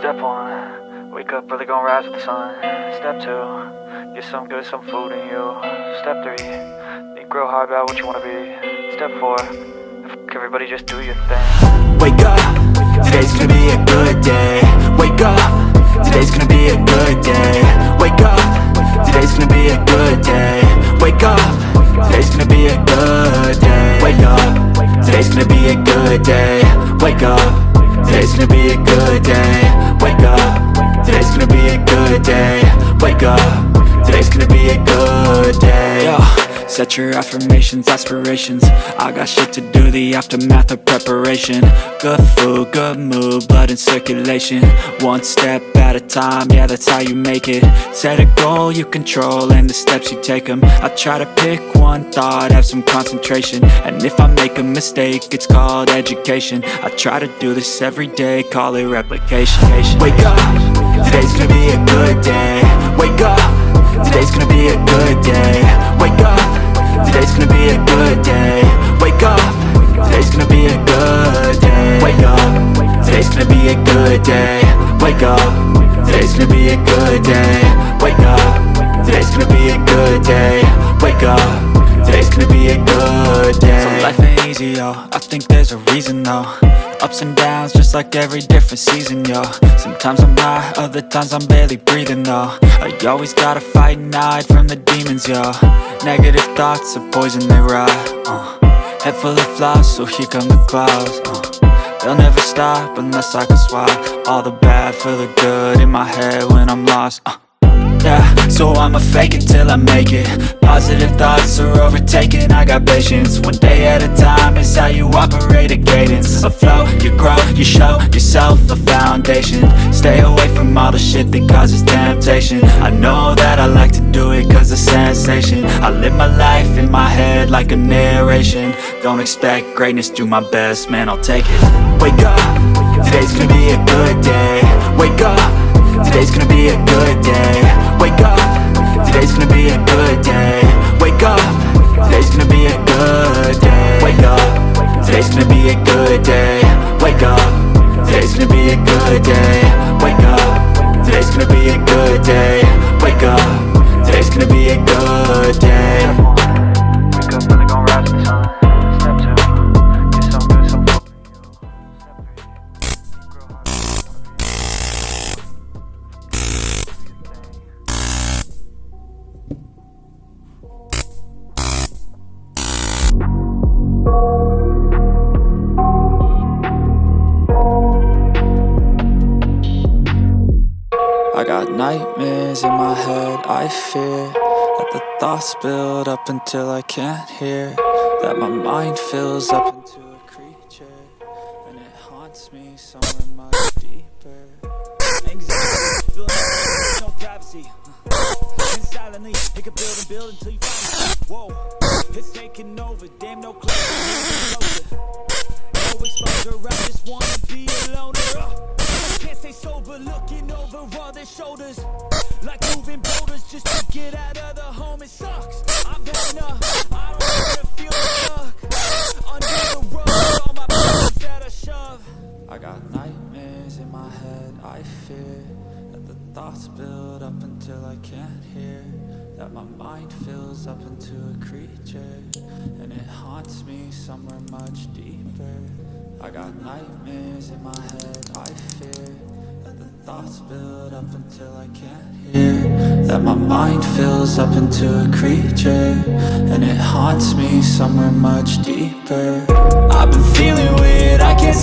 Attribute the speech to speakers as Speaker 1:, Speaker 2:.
Speaker 1: Step 1, wake up early, gonna rise with the sun. Step 2, get some good, some food in you. Step 3, think real hard about what you wanna be. Step 4, everybody just do your thing.
Speaker 2: Wake up, today's gonna be a good day. Wake up, today's gonna be a good day. Wake up, today's gonna be a good day. Wake up, today's gonna be a good day. Wake up, today's gonna be a good day. Wake up, today's gonna be a good day. Wake up, today's gonna be a good day. Wake up, today's gonna be a good day. Yo, set your affirmations, aspirations. I got shit to do, the aftermath of preparation. Good food, good mood, blood in circulation. One step at a time, yeah, that's how you make it. Set a goal you control and the steps you take them. I try to pick one thought, have some concentration. And if I make a mistake, it's called education. I try to do this every day, call it replication. Wake up, today's gonna be a good day. Wake up, today's gonna be a good day. Wake up, today's gonna be a good day. Wake up, today's gonna be a good day. Wake up, today's gonna be a good day. Wake up, today's gonna be a good day. Wake up, today's gonna be a good day. Wake up, today's gonna be a good day. So life ain't easy, yo, I think there's a reason though. Ups and downs, just like every different season, yo. Sometimes I'm high, other times I'm barely breathing, though. I always gotta fight and hide from the demons, yo. Negative thoughts are poison, they rot. Head full of flies, so here come the clouds. They'll never stop unless I can swap all the bad for the good in my head when I'm lost. Yeah, so I'ma fake it till I make it. Positive thoughts are overtaken, I got patience. One day at a time is how you operate a cadence. A flow, you grow, you show yourself a foundation. Stay away from all the shit that causes temptation. I know that I like to do it cause it's sensation. I live my life in my head like a narration. Don't expect greatness, do my best, man, I'll take it. Wake up, today's gonna be a good day. Wake up, today's gonna be a good day. Wake up, today's gonna be a good day. Wake up, today's gonna be a good day. Wake up, today's gonna be a good day. Wake up, today's gonna be a good day. Wake up, today's gonna be a good day. Wake up, today's gonna be a good day.
Speaker 1: Wake up early, gonna rise with the sun. Step 2, get some good, some food in you. Step 3, think real hard about what you
Speaker 2: I got nightmares in my head, I fear that the thoughts build up until I can't hear. That my mind fills up into a creature, and it haunts me somewhere much deeper.
Speaker 3: Anxiety, feeling like no privacy. And silently, it can build and build until you find it. Whoa, it's taking over, damn no closer. No exposure, I just wanna be a loner. Can't stay sober, looking over all their shoulders. Like moving boulders just to get out of the home, it sucks. I've had enough, I don't wanna feel stuck under the rug, all my problems that I shove.
Speaker 2: I got nightmares in my head, I fear that the thoughts build up until I can't hear. That my mind fills up into a creature, and it haunts me somewhere much deeper. I got nightmares in my head, I fear that the thoughts build up until I can't hear. That my mind fills up into a creature, and it haunts me somewhere much deeper. I've been feeling weird, I can't